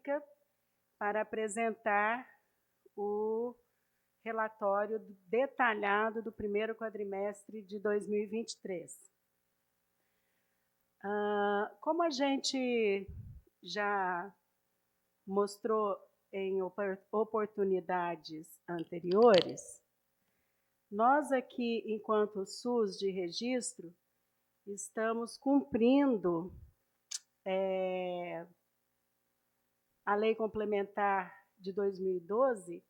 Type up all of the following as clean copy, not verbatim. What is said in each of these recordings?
pública para apresentar o relatório detalhado do primeiro quadrimestre de 2023. Como a gente já mostrou em oportunidades anteriores, nós aqui, enquanto SUS de registro, estamos cumprindo a Lei Complementar de 2012,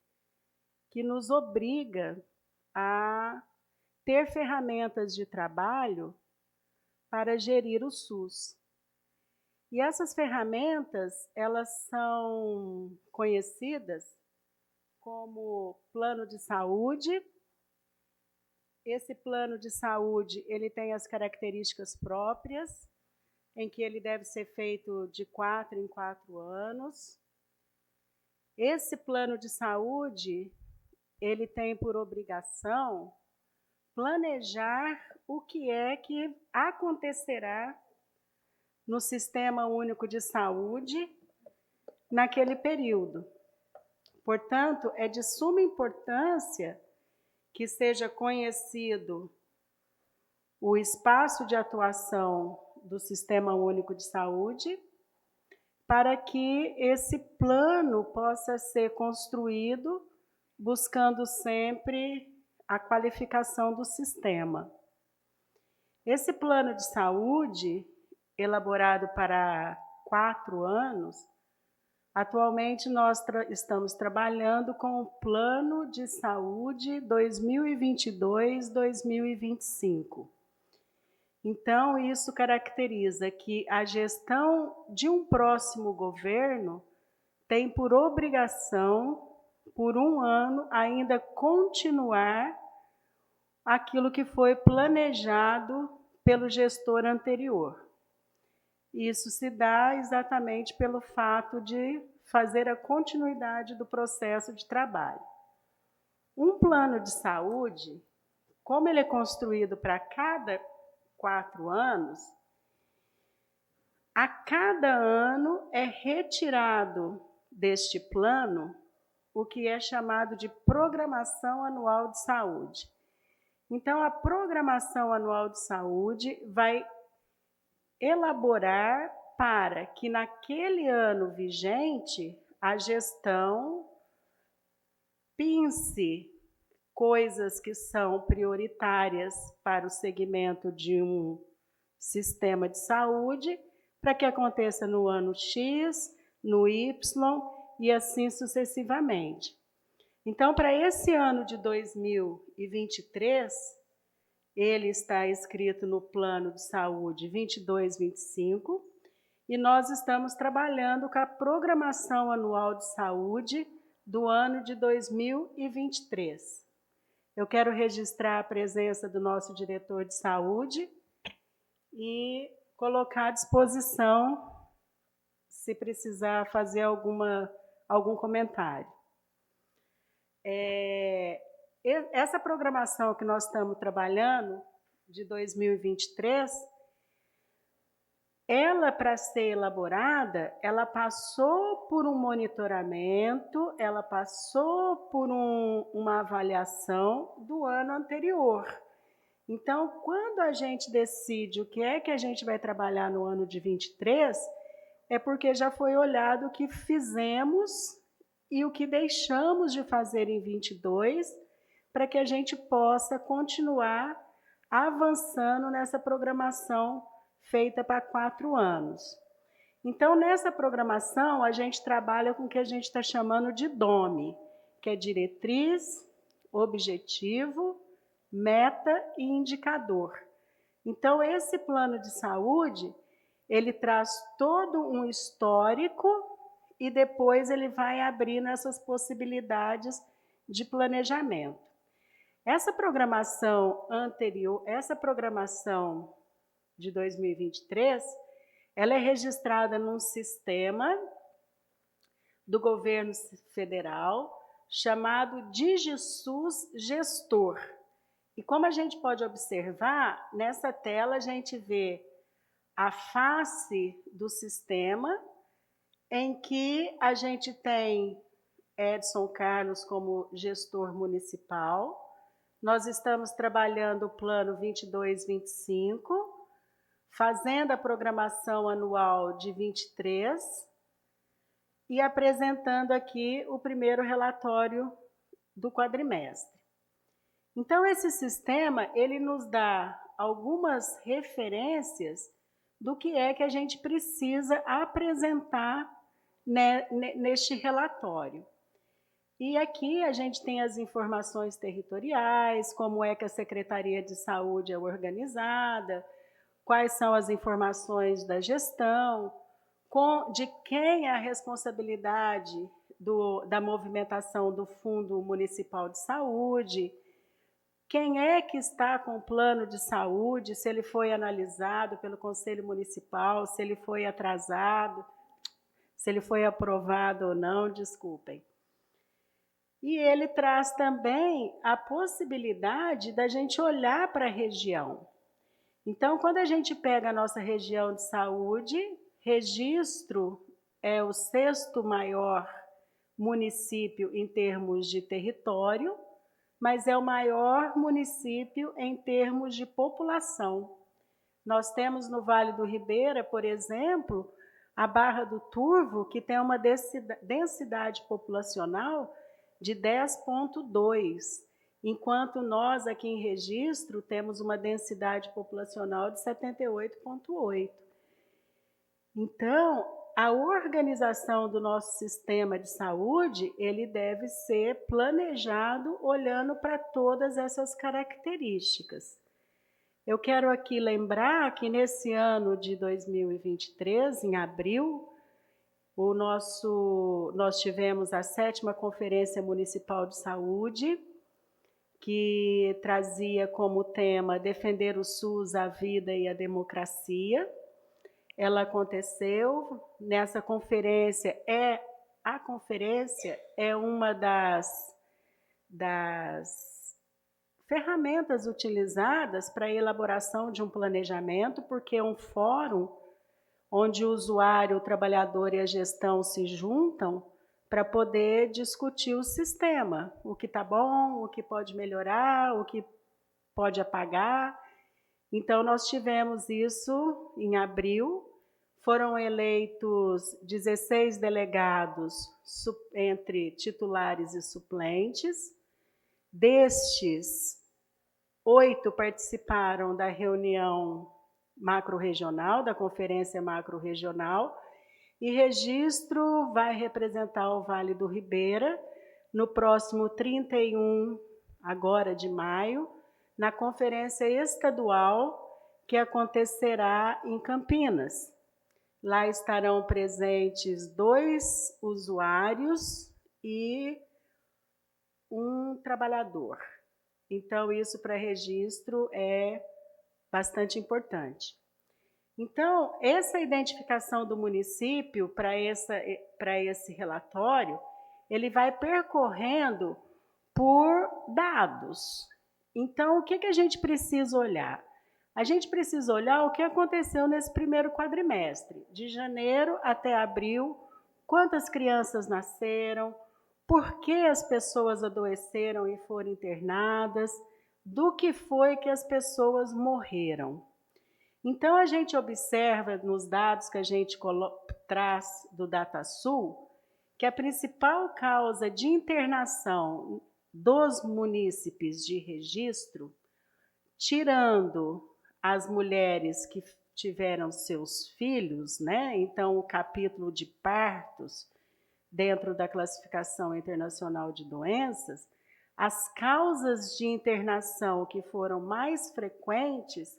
que nos obriga a ter ferramentas de trabalho para gerir o SUS. E essas ferramentas, elas são conhecidas como plano de saúde. Esse plano de saúde, ele tem as características próprias, em que ele deve ser feito de 4 em 4 anos. Esse plano de saúde, ele tem por obrigação planejar o que é que acontecerá no Sistema Único de Saúde naquele período. Portanto, é de suma importância que seja conhecido o espaço de atuação do Sistema Único de Saúde, para que esse plano possa ser construído buscando sempre a qualificação do sistema. Esse plano de saúde, elaborado para 4 anos, atualmente nós estamos trabalhando com o Plano de Saúde 2022-2025. Então, isso caracteriza que a gestão de um próximo governo tem por obrigação, por 1 ano, ainda continuar aquilo que foi planejado pelo gestor anterior. Isso se dá exatamente pelo fato de fazer a continuidade do processo de trabalho. Um plano de saúde, como ele é construído para cada 4 anos, a cada ano é retirado deste plano o que é chamado de programação anual de saúde. Então, a programação anual de saúde vai elaborar para que naquele ano vigente a gestão pense coisas que são prioritárias para o segmento de um sistema de saúde, para que aconteça no ano X, no Y e assim sucessivamente. Então, para esse ano de 2023, ele está escrito no Plano de Saúde 22-25, e nós estamos trabalhando com a programação anual de saúde do ano de 2023. Eu quero registrar a presença do nosso diretor de saúde e colocar à disposição se precisar fazer algum comentário. Essa programação que nós estamos trabalhando, de 2023, ela, para ser elaborada, ela passou por um monitoramento, ela passou por uma avaliação do ano anterior. Então, quando a gente decide o que é que a gente vai trabalhar no ano de 23, é porque já foi olhado o que fizemos e o que deixamos de fazer em 22, para que a gente possa continuar avançando nessa programação feita para 4 anos. Então, nessa programação, a gente trabalha com o que a gente está chamando de DOME, que é diretriz, objetivo, meta e indicador. Então, esse plano de saúde, ele traz todo um histórico e depois ele vai abrindo essas possibilidades de planejamento. Essa programação anterior, essa programação de 2023, ela é registrada num sistema do governo federal chamado DigiSUS Gestor. E como a gente pode observar, nessa tela a gente vê a face do sistema em que a gente tem Edson Carlos como gestor municipal. Nós estamos trabalhando o plano 22-25, fazendo a programação anual de 23 e apresentando aqui o primeiro relatório do quadrimestre. Então, esse sistema, ele nos dá algumas referências do que é que a gente precisa apresentar neste relatório. E aqui a gente tem as informações territoriais, como é que a Secretaria de Saúde é organizada, quais são as informações da gestão, de quem é a responsabilidade da movimentação do Fundo Municipal de Saúde, quem é que está com o plano de saúde, se ele foi analisado pelo Conselho Municipal, se ele foi atrasado, se ele foi aprovado ou não, desculpem. E ele traz também a possibilidade da gente olhar para a região. Então, quando a gente pega a nossa região de saúde, Registro é o 6º maior município em termos de território, mas é o maior município em termos de população. Nós temos no Vale do Ribeira, por exemplo, a Barra do Turvo, que tem uma densidade populacional de 10,2, enquanto nós aqui em Registro temos uma densidade populacional de 78,8. Então, a organização do nosso sistema de saúde, ele deve ser planejado olhando para todas essas características. Eu quero aqui lembrar que nesse ano de 2023, em abril, nós tivemos a 7ª Conferência Municipal de Saúde, que trazia como tema defender o SUS, a vida e a democracia. Ela aconteceu, nessa conferência, a conferência é uma das ferramentas utilizadas para a elaboração de um planejamento, porque é um fórum onde o usuário, o trabalhador e a gestão se juntam para poder discutir o sistema, o que está bom, o que pode melhorar, o que pode apagar. Então, nós tivemos isso em abril, foram eleitos 16 delegados entre titulares e suplentes. Destes, 8 participaram da reunião macro-regional, da conferência macro-regional, e Registro vai representar o Vale do Ribeira no próximo 31, agora de maio, na conferência estadual que acontecerá em Campinas. Lá estarão presentes 2 usuários e um trabalhador. Então, isso para Registro é bastante importante. Então, essa identificação do município para esse relatório, ele vai percorrendo por dados. Então, o que a gente precisa olhar? A gente precisa olhar o que aconteceu nesse primeiro quadrimestre, de janeiro até abril, quantas crianças nasceram, por que as pessoas adoeceram e foram internadas, do que foi que as pessoas morreram. Então, a gente observa nos dados que a gente traz do DataSul, que a principal causa de internação dos munícipes de Registro, tirando as mulheres que tiveram seus filhos, né? Então, o capítulo de partos, dentro da classificação internacional de doenças, as causas de internação que foram mais frequentes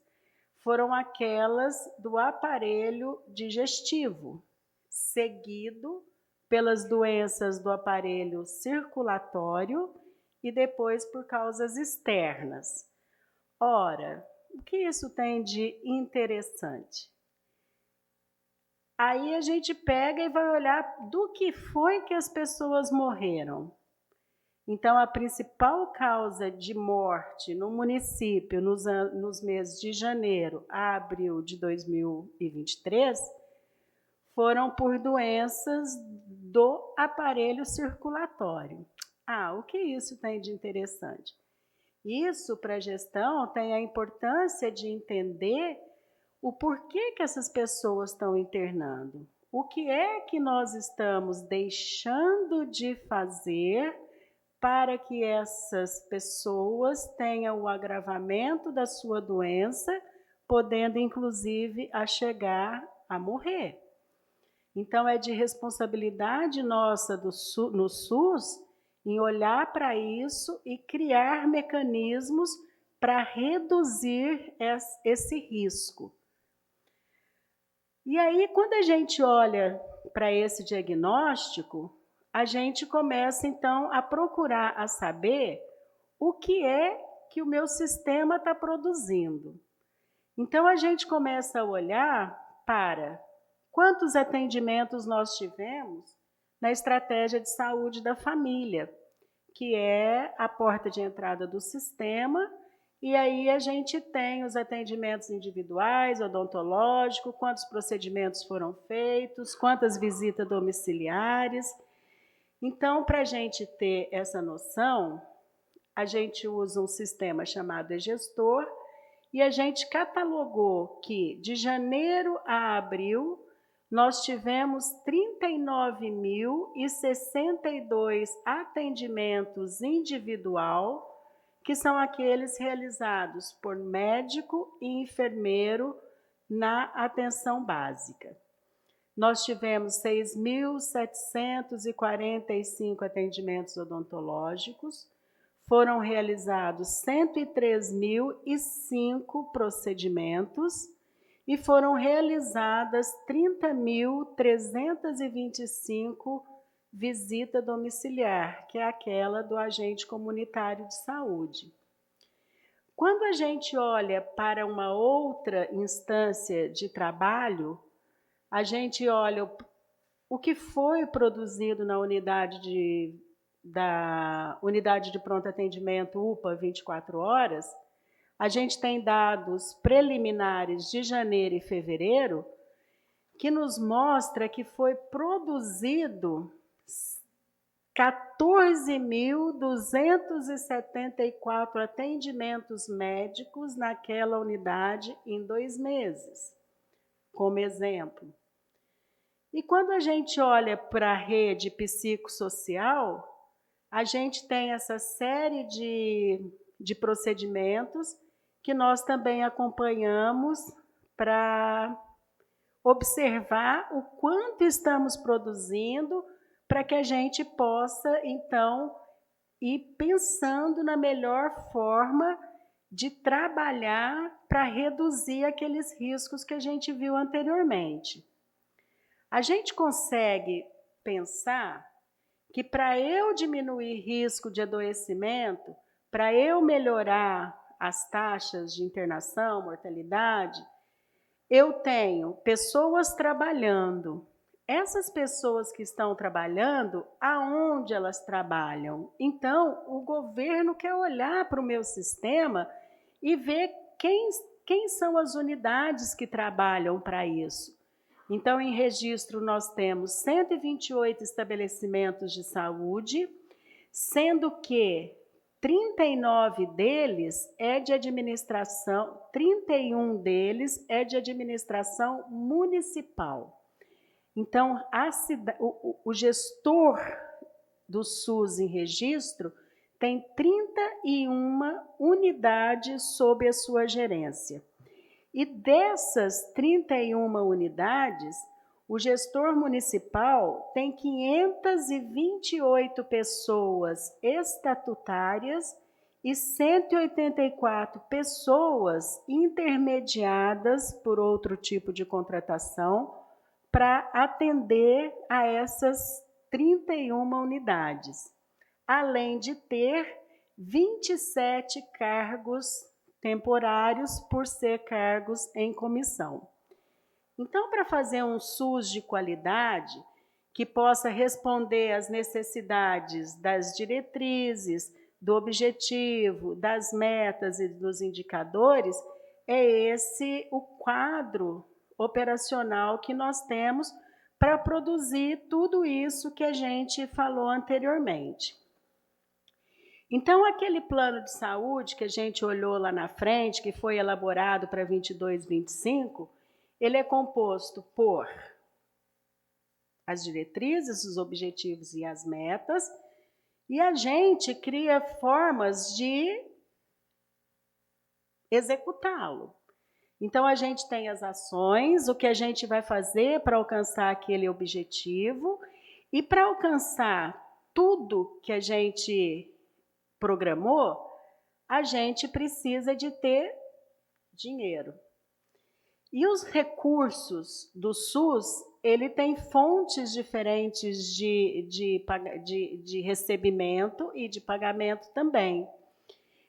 foram aquelas do aparelho digestivo, seguido pelas doenças do aparelho circulatório e depois por causas externas. Ora, o que isso tem de interessante? Aí a gente pega e vai olhar do que foi que as pessoas morreram. Então, a principal causa de morte no município nos meses de janeiro a abril de 2023 foram por doenças do aparelho circulatório. O que isso tem de interessante? Isso, para a gestão, tem a importância de entender o porquê que essas pessoas estão internando. O que é que nós estamos deixando de fazer para que essas pessoas tenham o agravamento da sua doença, podendo inclusive a chegar a morrer. Então é de responsabilidade nossa no SUS em olhar para isso e criar mecanismos para reduzir esse risco. E aí, quando a gente olha para esse diagnóstico, a gente começa então a procurar a saber o que é que o meu sistema está produzindo. Então a gente começa a olhar para quantos atendimentos nós tivemos na estratégia de saúde da família, que é a porta de entrada do sistema, e aí a gente tem os atendimentos individuais, odontológicos, quantos procedimentos foram feitos, quantas visitas domiciliares. Então, para a gente ter essa noção, a gente usa um sistema chamado eGestor, e a gente catalogou que de janeiro a abril nós tivemos 39.062 atendimentos individual, que são aqueles realizados por médico e enfermeiro na atenção básica. Nós tivemos 6.745 atendimentos odontológicos, foram realizados 103.005 procedimentos e foram realizadas 30.325 visita domiciliar, que é aquela do agente comunitário de saúde. Quando a gente olha para uma outra instância de trabalho, a gente olha o que foi produzido na unidade de pronto atendimento UPA 24 horas, a gente tem dados preliminares de janeiro e fevereiro que nos mostra que foi produzido 14.274 atendimentos médicos naquela unidade em 2 meses, como exemplo. E quando a gente olha para a rede psicossocial, a gente tem essa série de procedimentos que nós também acompanhamos para observar o quanto estamos produzindo para que a gente possa, então, ir pensando na melhor forma de trabalhar para reduzir aqueles riscos que a gente viu anteriormente. A gente consegue pensar que para eu diminuir risco de adoecimento, para eu melhorar as taxas de internação, mortalidade, eu tenho pessoas trabalhando. Essas pessoas que estão trabalhando, aonde elas trabalham? Então, o governo quer olhar para o meu sistema e ver quem são as unidades que trabalham para isso. Então, em registro, nós temos 128 estabelecimentos de saúde, sendo que 39 deles é de administração, 31 deles é de administração municipal. Então, o gestor do SUS em registro tem 31 unidades sob a sua gerência. E dessas 31 unidades, o gestor municipal tem 528 pessoas estatutárias e 184 pessoas intermediadas por outro tipo de contratação para atender a essas 31 unidades, além de ter 27 cargos temporários por ser cargos em comissão. Então, para fazer um SUS de qualidade, que possa responder às necessidades das diretrizes, do objetivo, das metas e dos indicadores, é esse o quadro operacional que nós temos para produzir tudo isso que a gente falou anteriormente. Então, aquele plano de saúde que a gente olhou lá na frente, que foi elaborado para 22, 25, ele é composto por as diretrizes, os objetivos e as metas, e a gente cria formas de executá-lo. Então, a gente tem as ações, o que a gente vai fazer para alcançar aquele objetivo, e para alcançar tudo que a gente programou, a gente precisa de ter dinheiro. E os recursos do SUS, ele tem fontes diferentes de recebimento e de pagamento também.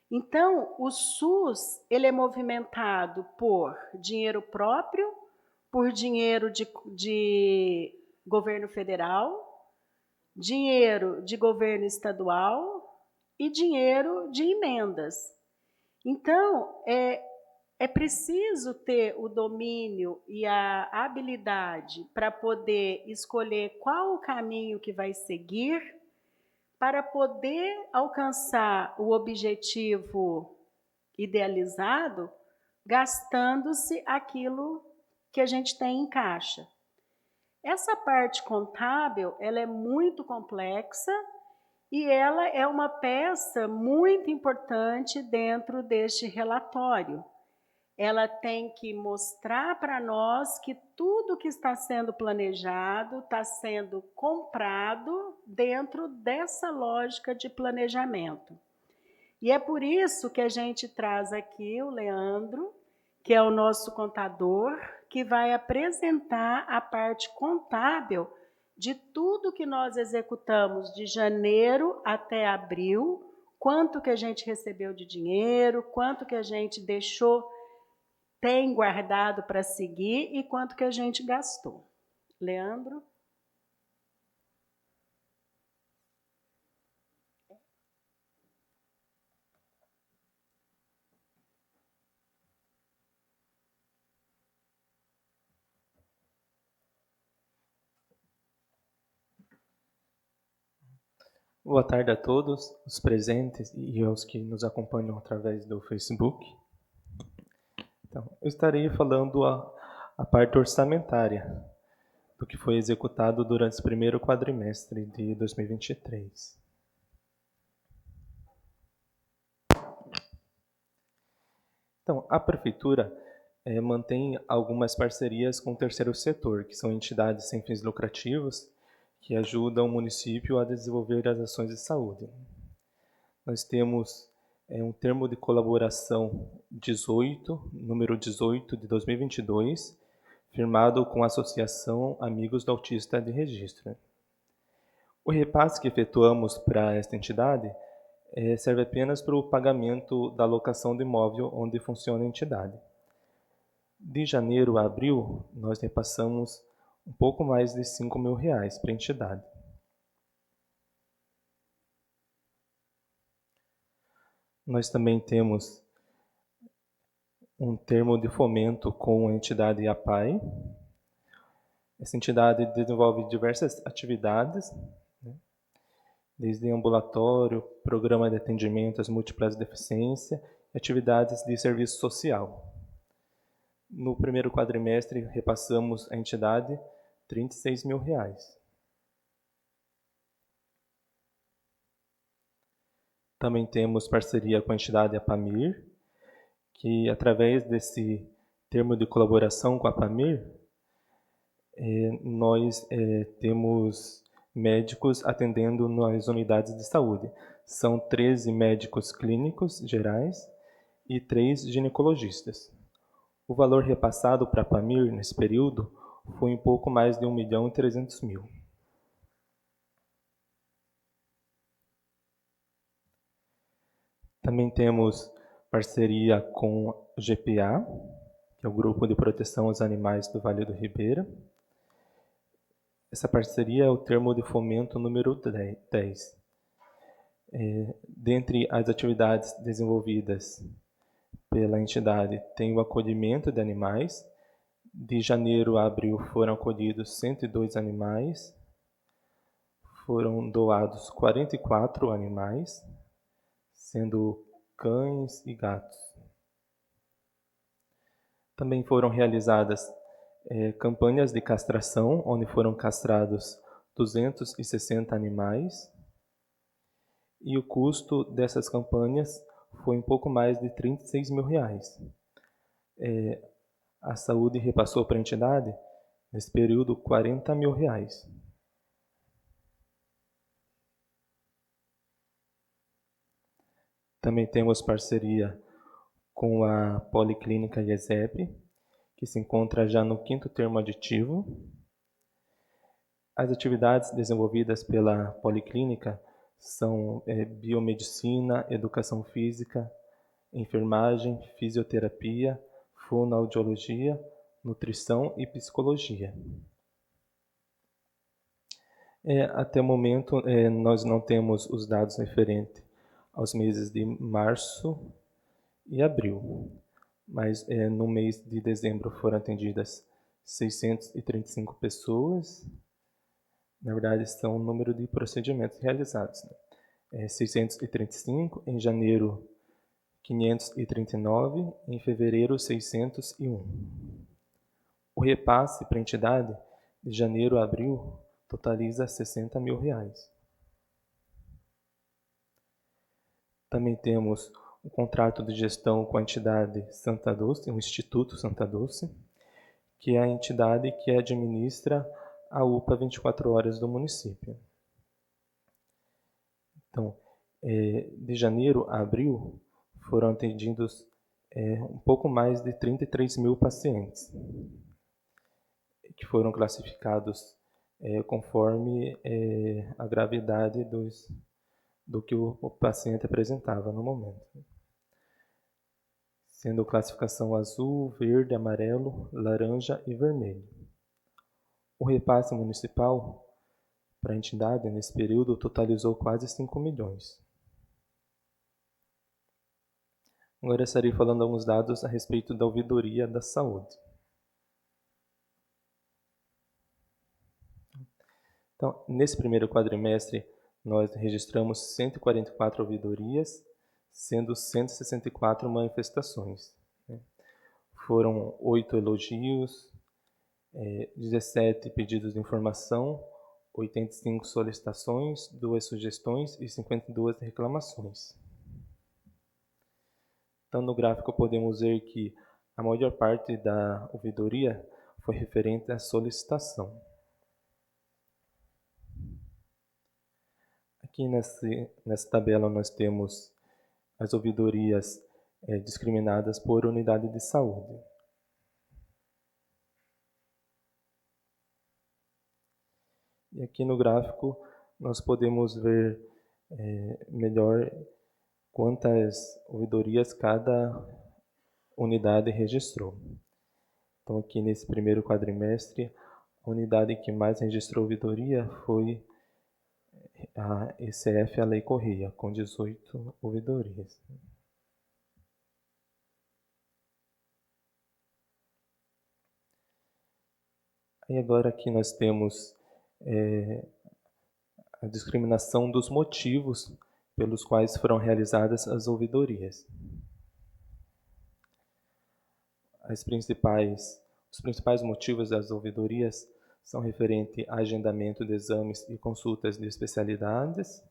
Então, o SUS, ele é movimentado por dinheiro próprio, por dinheiro de governo federal, dinheiro de governo estadual e dinheiro de emendas. Então, é preciso ter o domínio e a habilidade para poder escolher qual o caminho que vai seguir para poder alcançar o objetivo idealizado, gastando-se aquilo que a gente tem em caixa. Essa parte contábil, ela é muito complexa e ela é uma peça muito importante dentro deste relatório. Ela tem que mostrar para nós que tudo que está sendo planejado está sendo comprado dentro dessa lógica de planejamento. E é por isso que a gente traz aqui o Leandro, que é o nosso contador, que vai apresentar a parte contábil de tudo que nós executamos de janeiro até abril, quanto que a gente recebeu de dinheiro, quanto que a gente tem guardado para seguir e quanto que a gente gastou. Leandro? Boa tarde a todos, os presentes e aos que nos acompanham através do Facebook. Então, eu estarei falando a parte orçamentária do que foi executado durante o primeiro quadrimestre de 2023. Então, a Prefeitura mantém algumas parcerias com o terceiro setor, que são entidades sem fins lucrativos, que ajudam o município a desenvolver as ações de saúde. Nós temos um termo de colaboração 18, número 18 de 2022, firmado com a Associação Amigos do Autista de Registro. O repasse que efetuamos para esta entidade serve apenas para o pagamento da locação do imóvel onde funciona a entidade. De janeiro a abril, nós repassamos um pouco mais de R$5.000 para a entidade. Nós também temos um termo de fomento com a entidade APAI. Essa entidade desenvolve diversas atividades, desde ambulatório, programa de atendimento às múltiplas deficiências e atividades de serviço social. No primeiro quadrimestre, repassamos à entidade R$36.000. Também temos parceria com a entidade APAMIR, que através desse termo de colaboração com a APAMIR, nós temos médicos atendendo nas unidades de saúde. São 13 médicos clínicos gerais e 3 ginecologistas. O valor repassado para a APAMIR nesse período foi um pouco mais de R$1.300.000. Também temos parceria com o GPA, que é o Grupo de Proteção aos Animais do Vale do Ribeira. Essa parceria é o termo de fomento número 10. Dentre as atividades desenvolvidas pela entidade, tem o acolhimento de animais, De janeiro a abril foram acolhidos 102 animais, foram doados 44 animais, sendo cães e gatos. Também foram realizadas campanhas de castração, onde foram castrados 260 animais, e o custo dessas campanhas foi um pouco mais de R$36 mil. A saúde repassou para a entidade, nesse período, R$40 mil. Também temos parceria com a Policlínica IESEP, que se encontra já no 5º termo aditivo. As atividades desenvolvidas pela Policlínica são biomedicina, educação física, enfermagem, fisioterapia, fonoaudiologia, nutrição e psicologia. Até o momento, nós não temos os dados referentes aos meses de março e abril, mas no mês de dezembro foram atendidas 635 pessoas. Na verdade, são o número de procedimentos realizados, né? 635, em janeiro 539, em fevereiro 601. O repasse para a entidade de janeiro a abril totaliza R$60 mil. Também temos um contrato de gestão com a entidade Santa Dulce, o Instituto Santa Dulce, que é a entidade que administra a UPA 24 horas do município. Então, de janeiro a abril, foram atendidos um pouco mais de 33 mil pacientes, que foram classificados conforme a gravidade do que o paciente apresentava no momento, sendo classificação azul, verde, amarelo, laranja e vermelho. O repasse municipal para a entidade nesse período totalizou quase 5 milhões. Agora eu estarei falando alguns dados a respeito da ouvidoria da saúde. Então, nesse primeiro quadrimestre, nós registramos 144 ouvidorias, sendo 164 manifestações. Foram 8 elogios, 17 pedidos de informação, 85 solicitações, 2 sugestões e 52 reclamações. Então, no gráfico podemos ver que a maior parte da ouvidoria foi referente à solicitação. Aqui nessa tabela nós temos as ouvidorias discriminadas por unidade de saúde. E aqui no gráfico nós podemos ver melhor quantas ouvidorias cada unidade registrou. Então, aqui nesse primeiro quadrimestre, a unidade que mais registrou ouvidoria foi a ECF, a Lei Correia, com 18 ouvidorias. E agora aqui nós temos a discriminação dos motivos pelos quais foram realizadas as ouvidorias. Os principais motivos das ouvidorias são referentes a agendamento de exames e consultas de especialidades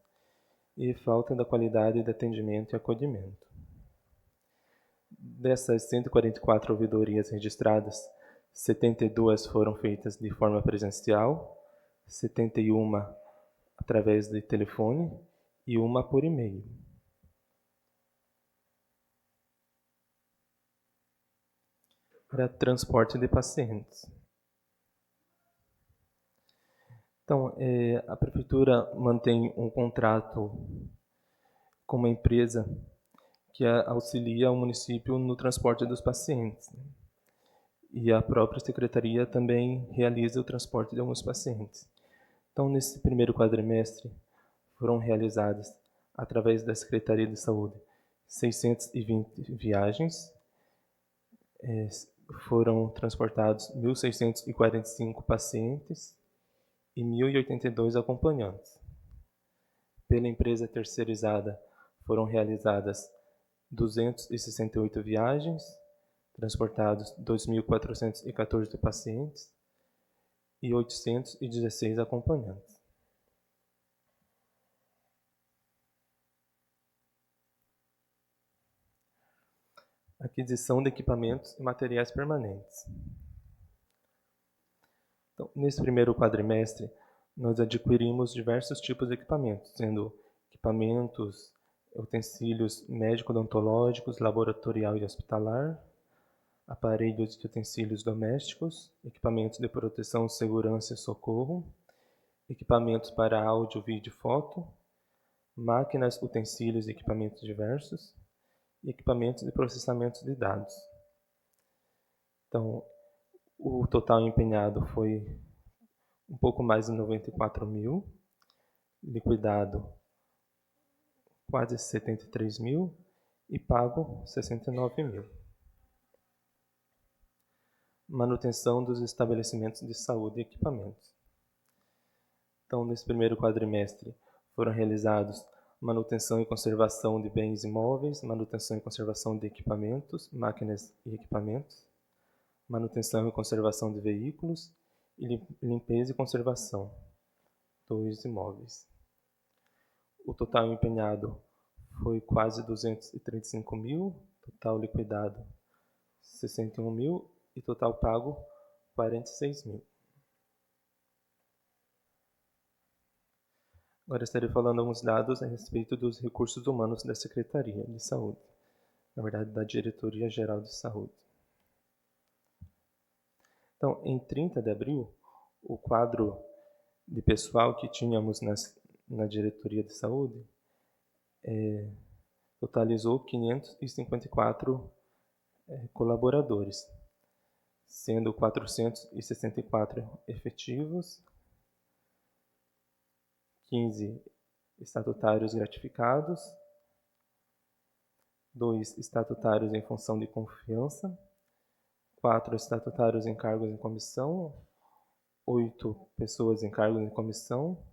e falta da qualidade de atendimento e acolhimento. Dessas 144 ouvidorias registradas, 72 foram feitas de forma presencial, 71 através de telefone e 1 por e-mail. Para transporte de pacientes. Então, a Prefeitura mantém um contrato com uma empresa que auxilia o município no transporte dos pacientes. E a própria Secretaria também realiza o transporte de alguns pacientes. Então, nesse primeiro quadrimestre, foram realizadas, através da Secretaria de Saúde, 620 viagens, foram transportados 1.645 pacientes e 1.082 acompanhantes. Pela empresa terceirizada, foram realizadas 268 viagens, transportados 2.414 pacientes e 816 acompanhantes. Aquisição de equipamentos e materiais permanentes. Então, nesse primeiro quadrimestre, nós adquirimos diversos tipos de equipamentos, sendo equipamentos, utensílios médico-odontológicos, laboratorial e hospitalar, aparelhos e utensílios domésticos, equipamentos de proteção, segurança e socorro, equipamentos para áudio, vídeo e foto, máquinas, utensílios e equipamentos diversos, e equipamentos de processamento de dados. Então, o total empenhado foi um pouco mais de 94 mil, liquidado quase 73 mil e pago 69 mil. Manutenção dos estabelecimentos de saúde e equipamentos. Então, nesse primeiro quadrimestre, foram realizados manutenção e conservação de bens imóveis, manutenção e conservação de equipamentos, máquinas e equipamentos, manutenção e conservação de veículos e limpeza e conservação dos imóveis. O total empenhado foi quase 235 mil, total liquidado 61 mil e total pago 46 mil. Agora estarei falando alguns dados a respeito dos recursos humanos da Secretaria de Saúde, na verdade da Diretoria Geral de Saúde. Então, em 30 de abril, o quadro de pessoal que tínhamos na Diretoria de Saúde totalizou 554 colaboradores, sendo 464 efetivos, 15 estatutários gratificados, 2 estatutários em função de confiança, 4 estatutários em cargos em comissão, 8 pessoas em cargos em comissão,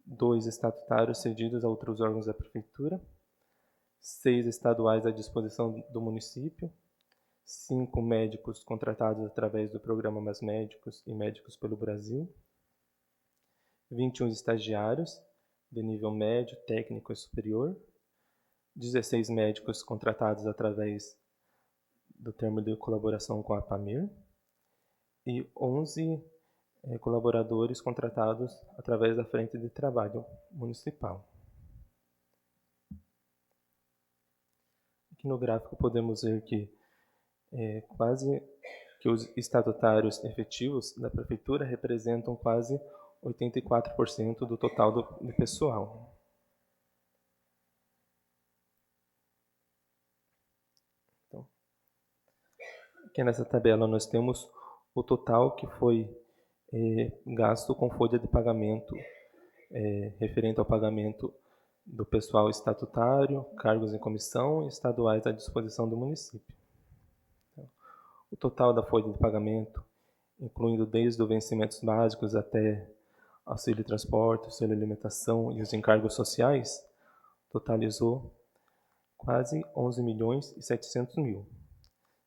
2 estatutários cedidos a outros órgãos da Prefeitura, 6 estaduais à disposição do município, 5 médicos contratados através do programa Mais Médicos e Médicos pelo Brasil, 21 estagiários de nível médio, técnico e superior, 16 médicos contratados através do termo de colaboração com a APAMIR e 11 colaboradores contratados através da Frente de Trabalho Municipal. Aqui no gráfico podemos ver que quase que os estatutários efetivos da Prefeitura representam quase 84% do total do pessoal. Então, aqui nessa tabela nós temos o total que foi gasto com folha de pagamento referente ao pagamento do pessoal estatutário, cargos em comissão e estaduais à disposição do município. Então, o total da folha de pagamento, incluindo desde os vencimentos básicos até auxílio transporte, auxílio alimentação e os encargos sociais, totalizou quase 11 milhões e 700 mil,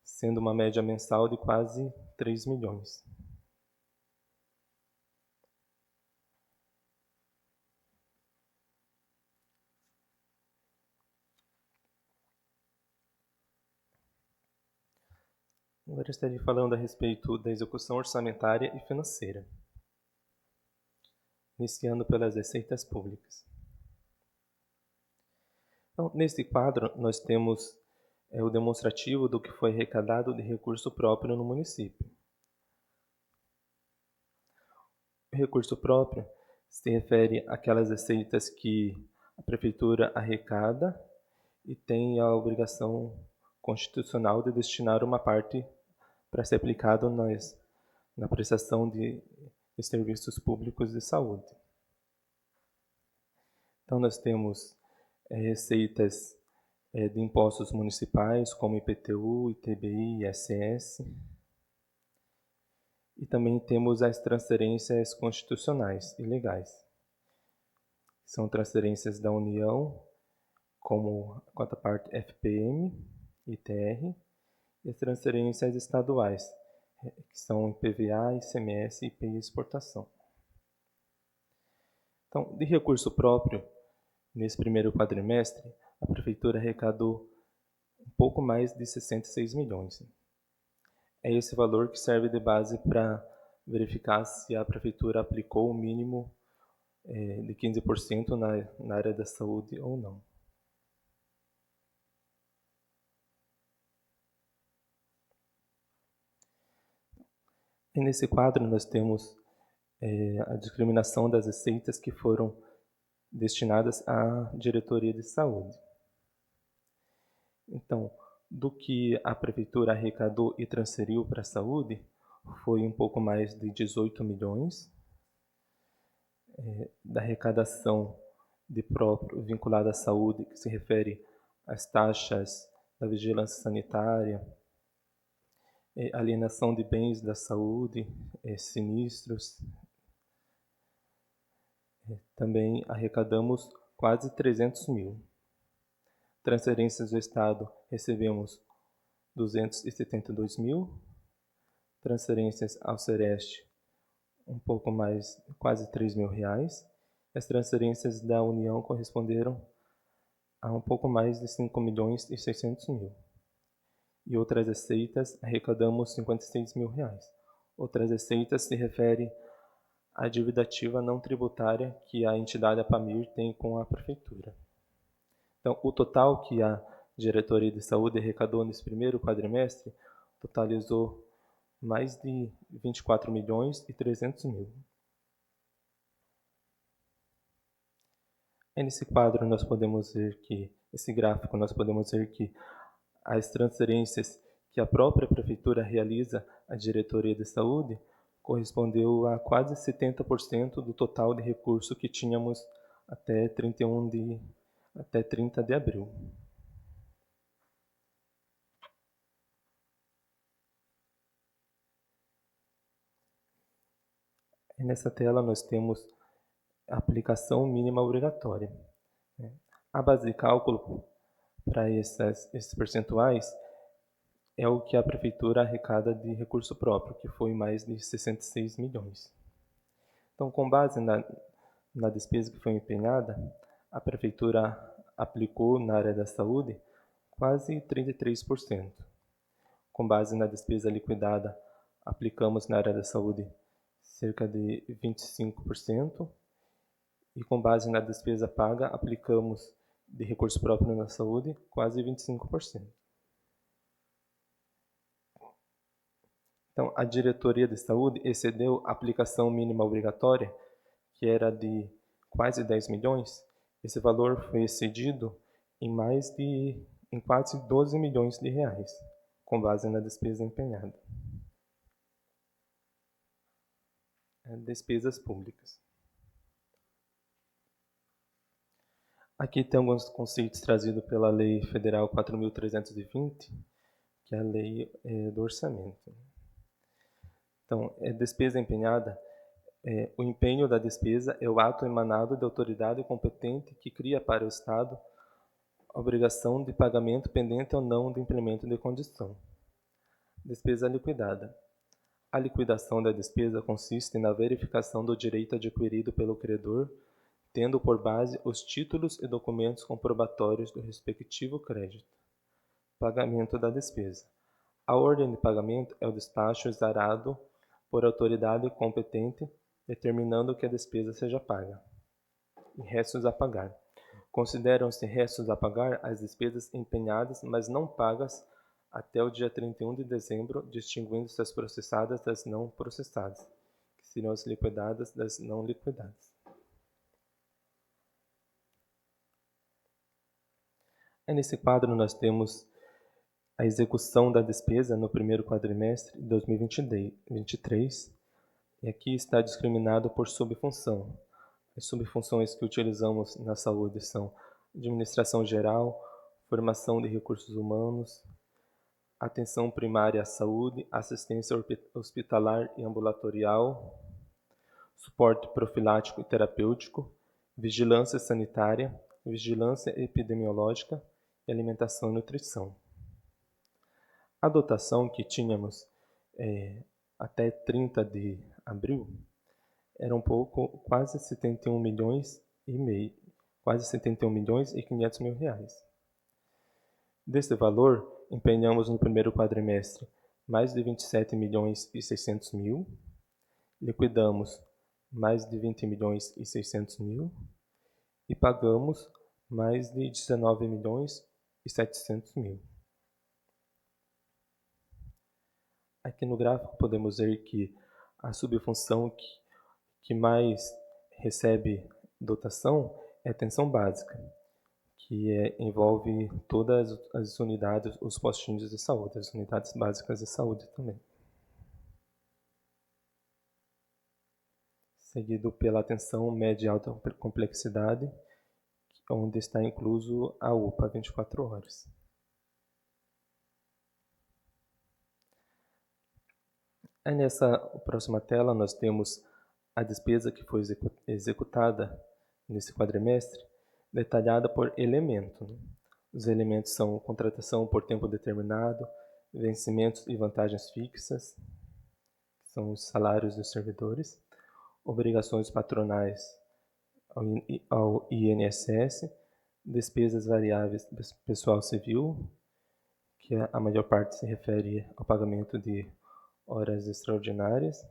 sendo uma média mensal de quase 3 milhões. Agora estarei falando a respeito da execução orçamentária e financeira, iniciando pelas receitas públicas. Então, neste quadro, nós temos o demonstrativo do que foi arrecadado de recurso próprio no município. O recurso próprio se refere àquelas receitas que a Prefeitura arrecada e tem a obrigação constitucional de destinar uma parte para ser aplicado na prestação de serviços públicos de saúde. Então, nós temos receitas de impostos municipais, como IPTU, ITBI, ISS. E também temos as transferências constitucionais e legais. São transferências da União, como a quarta parte FPM, ITR, e as transferências estaduais, que são IPVA, ICMS, IPI e exportação. Então, de recurso próprio, nesse primeiro quadrimestre, a Prefeitura arrecadou um pouco mais de 66 milhões. É esse valor que serve de base para verificar se a Prefeitura aplicou o mínimo de 15% na área da saúde ou não. E nesse quadro nós temos a discriminação das receitas que foram destinadas à diretoria de saúde. Então, do que a prefeitura arrecadou e transferiu para a saúde, foi um pouco mais de 18 milhões. Da arrecadação de próprio vinculada à saúde, que se refere às taxas da vigilância sanitária, alienação de bens da saúde, sinistros. Também arrecadamos quase 300 mil. Transferências do Estado, recebemos 272 mil. Transferências ao Sereste, um pouco mais, quase 3 mil reais. As transferências da União corresponderam a um pouco mais de 5 milhões e 600 mil. E outras receitas, arrecadamos 56 mil reais. Outras receitas se refere à dívida ativa não tributária que a entidade APAMIR tem com a Prefeitura. Então, o total que a Diretoria de Saúde arrecadou nesse primeiro quadrimestre totalizou mais de 24 milhões e 300 mil. E nesse quadro nós podemos ver que, esse gráfico, nós podemos ver que as transferências que a própria Prefeitura realiza à Diretoria de Saúde correspondeu a quase 70% do total de recurso que tínhamos até 30 de abril. E nessa tela nós temos a aplicação mínima obrigatória. A base de cálculo para esses percentuais é o que a Prefeitura arrecada de recurso próprio, que foi mais de 66 milhões. Então, com base na despesa que foi empenhada, a Prefeitura aplicou na área da saúde quase 33%. Com base na despesa liquidada, aplicamos na área da saúde cerca de 25%. E com base na despesa paga, aplicamos de recurso próprio na saúde quase 25%. Então, a Diretoria de Saúde excedeu a aplicação mínima obrigatória, que era de quase 10 milhões. Esse valor foi excedido em quase 12 milhões de reais, com base na despesa empenhada. Despesas públicas. Aqui tem alguns conceitos trazidos pela Lei Federal 4.320, que é a lei do orçamento. Então, despesa empenhada, o empenho da despesa é o ato emanado da autoridade competente que cria para o Estado a obrigação de pagamento pendente ou não de implemento de condição. Despesa liquidada. A liquidação da despesa consiste na verificação do direito adquirido pelo credor, tendo por base os títulos e documentos comprobatórios do respectivo crédito. Pagamento da despesa. A ordem de pagamento é o despacho exarado por autoridade competente, determinando que a despesa seja paga. E restos a pagar. Consideram-se restos a pagar as despesas empenhadas, mas não pagas até o dia 31 de dezembro, distinguindo-se as processadas das não processadas, que seriam as liquidadas das não liquidadas. Nesse quadro nós temos a execução da despesa no primeiro quadrimestre de 2023, e aqui está discriminado por subfunção. As subfunções que utilizamos na saúde são administração geral, formação de recursos humanos, atenção primária à saúde, assistência hospitalar e ambulatorial, suporte profilático e terapêutico, vigilância sanitária, vigilância epidemiológica e alimentação e nutrição. A dotação que tínhamos até 30 de abril era quase 71 milhões e meio, quase 71 milhões e 500 mil reais. Desse valor, empenhamos no primeiro quadrimestre mais de 27 milhões e 600 mil, liquidamos mais de 20 milhões e 600 mil e pagamos mais de 19 milhões e 700 mil. Aqui no gráfico podemos ver que a subfunção que mais recebe dotação é a atenção básica, que envolve todas as unidades, os postinhos de saúde, as unidades básicas de saúde também. Seguido pela atenção média e alta complexidade, onde está incluso a UPA 24 horas. Aí nessa próxima tela nós temos a despesa que foi executada nesse quadrimestre, detalhada por elemento. Os elementos são contratação por tempo determinado, vencimentos e vantagens fixas, que são os salários dos servidores, obrigações patronais ao INSS, despesas variáveis do pessoal civil, que a maior parte se refere ao pagamento de horas extraordinárias,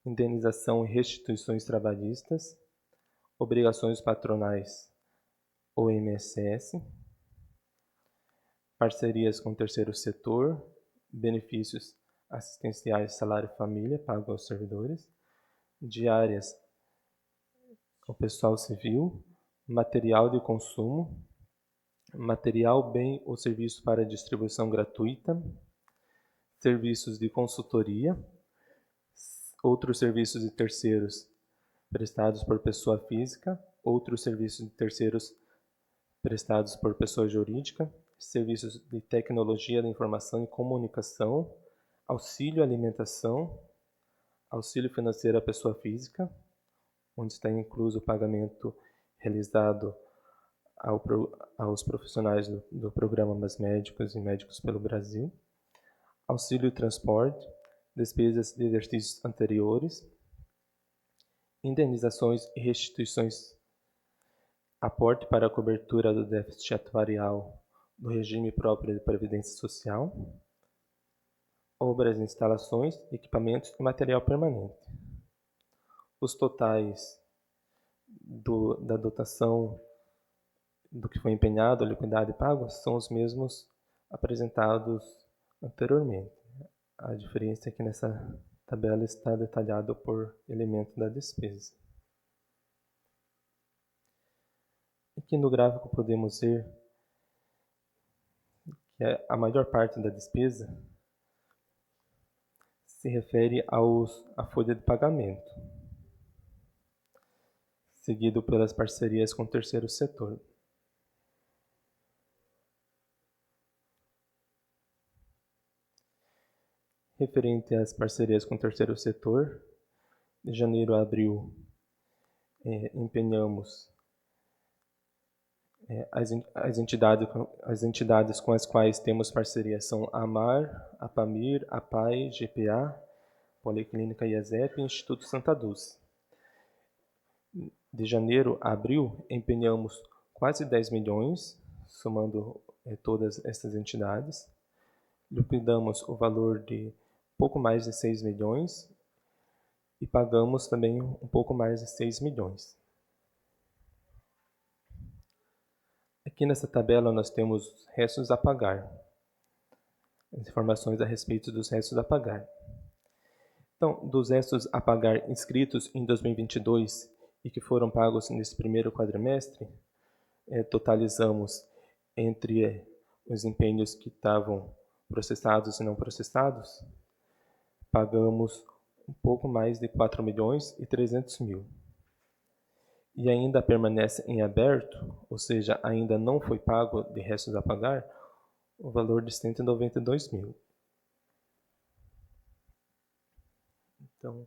indenização e restituições trabalhistas, obrigações patronais ou INSS, parcerias com o terceiro setor, benefícios assistenciais, salário e família pago aos servidores, diárias ao pessoal civil, material de consumo, material, bem ou serviço para distribuição gratuita, serviços de consultoria, outros serviços de terceiros prestados por pessoa física, outros serviços de terceiros prestados por pessoa jurídica, serviços de tecnologia da informação e comunicação, auxílio alimentação, auxílio financeiro à pessoa física, onde está incluso o pagamento realizado aos profissionais do programa Mais Médicos e Médicos pelo Brasil, auxílio transporte, despesas de exercícios anteriores, indenizações e restituições, aporte para a cobertura do déficit atuarial do regime próprio de previdência social, obras, instalações, equipamentos e material permanente. Os totais da dotação do que foi empenhado, liquidado e pago são os mesmos apresentados anteriormente. A diferença é que nessa tabela está detalhado por elemento da despesa. Aqui no gráfico podemos ver que a maior parte da despesa se refere à folha de pagamento, seguido pelas parcerias com o terceiro setor. Referente às parcerias com o terceiro setor, de janeiro a abril, empenhamos as entidades com as quais temos parceria são a AMAR, a PAMIR, a PAI, GPA, Policlínica IESEP e Instituto Santa Dulce. De janeiro a abril, empenhamos quase 10 milhões, somando todas essas entidades. Liquidamos o valor de pouco mais de 6 milhões e pagamos também um pouco mais de 6 milhões. Aqui nessa tabela nós temos restos a pagar, as informações a respeito dos restos a pagar. Então, dos restos a pagar inscritos em 2022 e que foram pagos nesse primeiro quadrimestre, totalizamos entre os empenhos que estavam processados e não processados, pagamos um pouco mais de 4 milhões e 300 mil. e ainda permanece em aberto, ou seja, ainda não foi pago de restos a pagar, o valor de 192 mil. Então,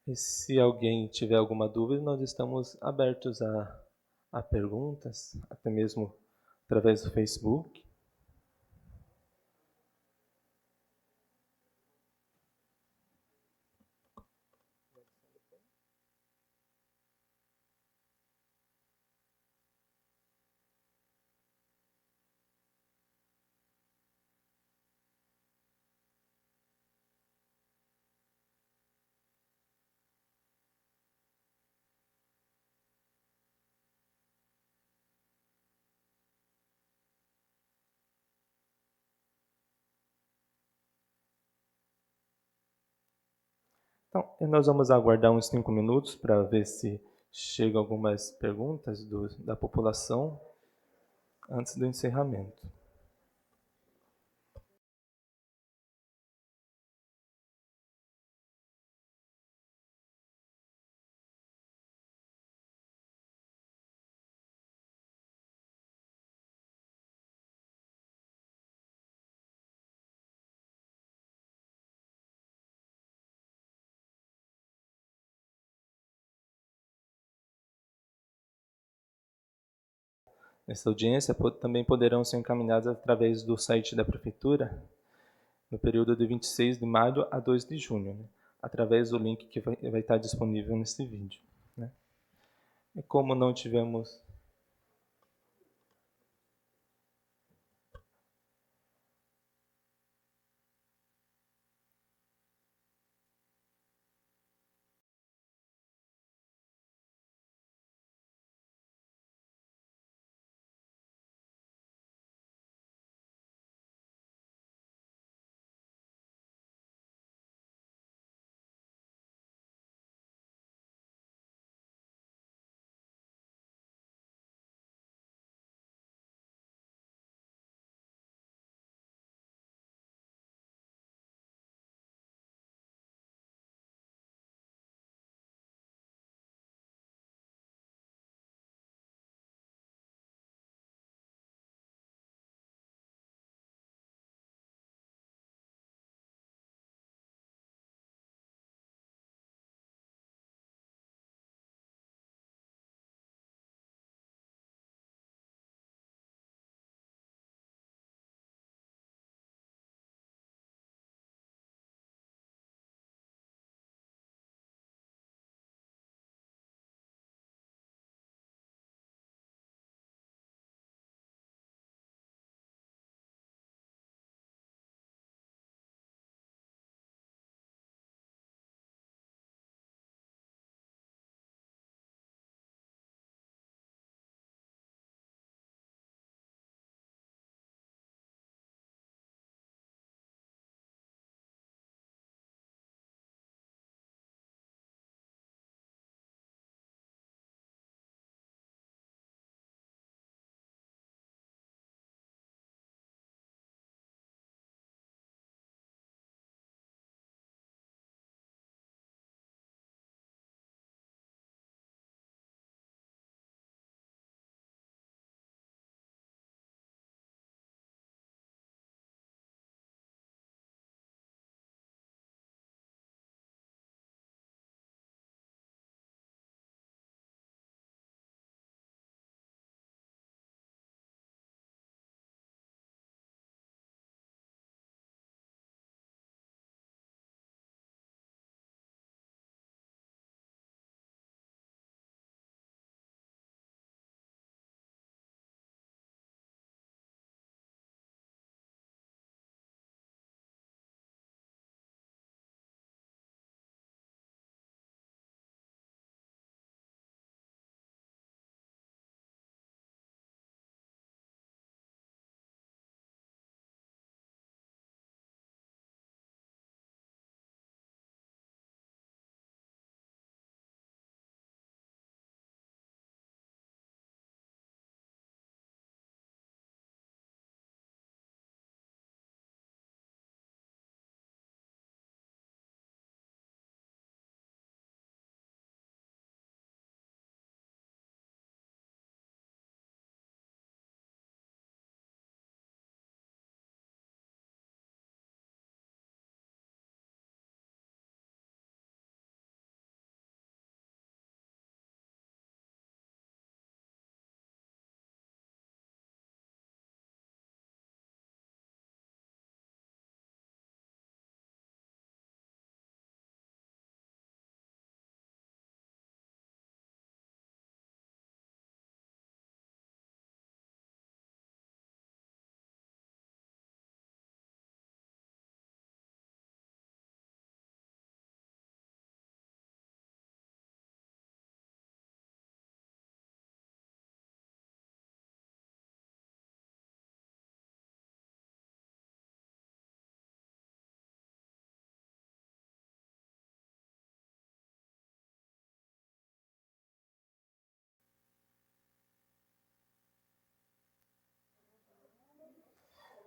e se alguém tiver alguma dúvida, nós estamos abertos a perguntas, até mesmo através do Facebook. Então, nós vamos aguardar uns 5 minutos para ver se chegam algumas perguntas da população antes do encerramento. Essa audiência também poderão ser encaminhadas através do site da Prefeitura no período de 26 de maio a 2 de junho, né? Através do link que vai estar disponível nesse vídeo, né? E como não tivemos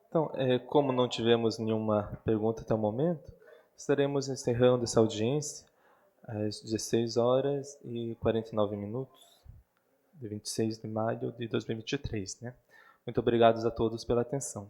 Então, como não tivemos nenhuma pergunta até o momento, estaremos encerrando essa audiência às 16h49, de 26 de maio de 2023, né? Muito obrigado a todos pela atenção.